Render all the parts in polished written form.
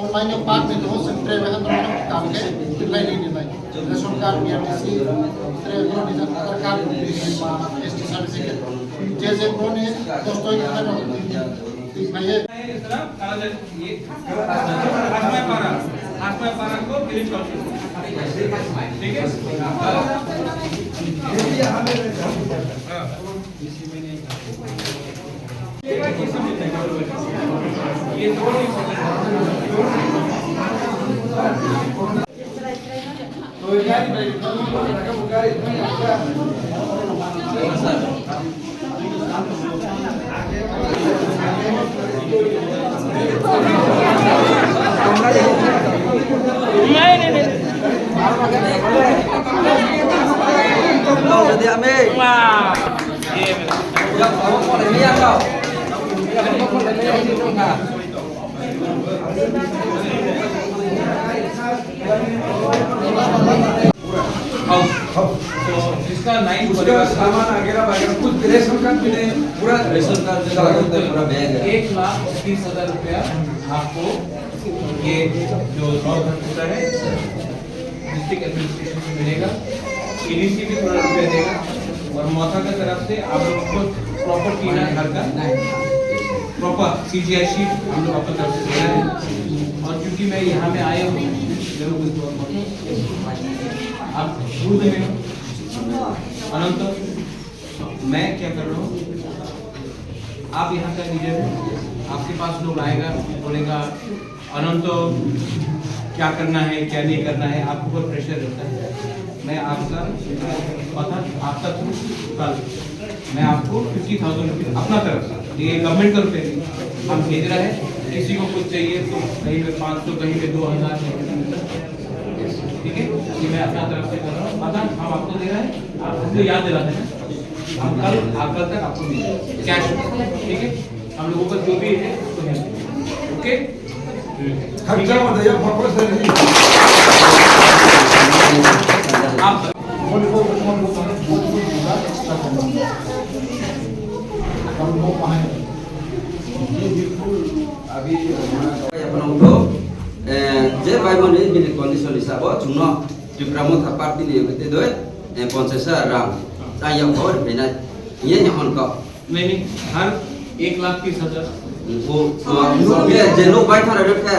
Online part में तो simple वह तो काम के दिखाई नहीं देता है ration card BRTC travel visa सरकार एसटी सर्टिफिकेट जैसे कौन है दोस्तों ये करो मैं ये इस तरह कागज ये हाथ में पारा को क्लिक कर ठीक है ये दो इसका 9 उसका सामान वगैरह वगैरह कुछ रेशन कार्ड भी नहीं पूरा रेशन कार्ड जगह होता है पूरा बैग है 1,30,000 रुपया आपको ये जो 9 होता है डिस्ट्रिक्ट एडमिनिस्ट्रेशन से मिलेगा ईडीसी भी थोड़ा रुपया देगा और मौथा की तरफ से आप लोगों को प्रॉपर टीना घर का प्रॉपर सीजीआई शीट हम लोग आपको तरफ से दे रहे हैं और क्योंकि मैं यहाँ में आया हूँ आप दूध में अनंत मैं क्या कर रहा हूँ आप यहाँ का लीडर है आपके पास लोग आएगा बोलेगा अनंत क्या करना है क्या नहीं करना है आपको ऊपर प्रेशर रहता है मैं आपका पता आपका थ्रू कल मैं आपको 50,000 रुपये अपना तरफ से ये गवर्नमेंट का रुपये हम भेज रहे हैं किसी को कुछ चाहिए तो कहीं पे 500 कहीं पे 2,000 ठीक है ये मैं अपना तरफ से कर रहा हूँ पता हम आपको दे रहे हैं आप हमको याद दिलाते हैं आप कल तक आपको मिलेगा कैश ठीक है हम लोगों का जो भी है उसको हेल्प ओके खर्चा मत या वापस नहीं आप अभी अपन untuk je bai mani bini kondisi lisabo cuma di pramu thapar ini yang kita doi konsesa ram saya और बिना ये यहाँ का नहीं हर 1,30,000 वो ये जे लोग बाइक थाना रोड का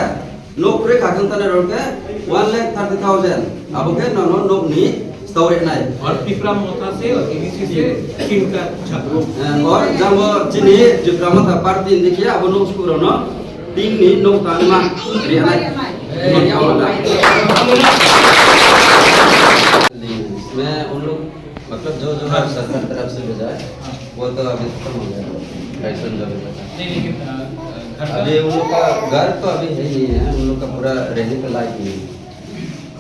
लोग पूरे खातन थाना रोड का 1,30,000 अब के नो नो लोग नहीं स्टोरी नहीं और पिपरा मोथा से और ईडीसी से किन का छात्र और जब वो जिन्हें जो प्रमुख थप्पड़ तीन देखिए अब लोग स्कूलों ना तीन नहीं लोग तानमा रियाना मैं उन लोग मतलब जो सरकार तरफ से भेजा है वो तो अभी खत्म हो गया राशन का नहीं लेकिन अभी उन लोग का घर तो अभी है नहीं है उन लोग का पूरा रहने का लायक नहीं है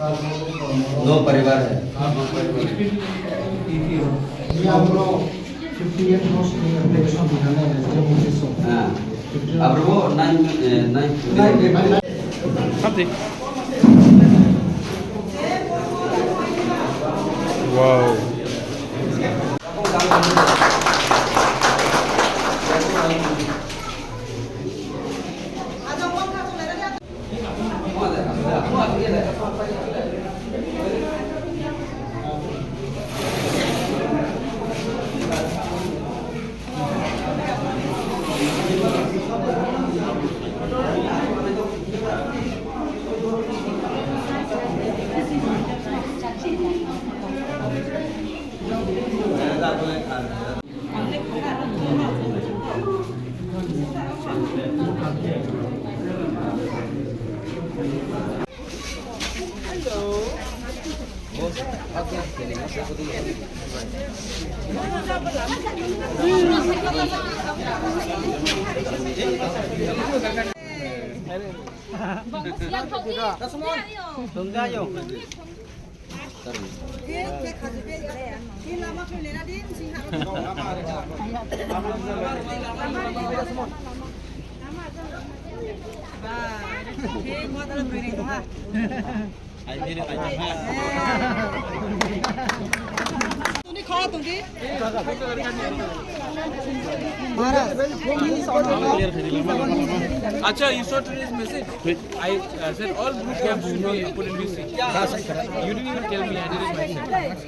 9 परिवार है ये आप लोग 58 रोज की एप्लीकेशन दिखाने हैं जब मुझे सो हाँ अब वो 9 अब देख वाओ Đúng ra nhiều. अच्छा, you saw today's message? I said all boot camps should be put in VC. You didn't even tell me, I did it myself.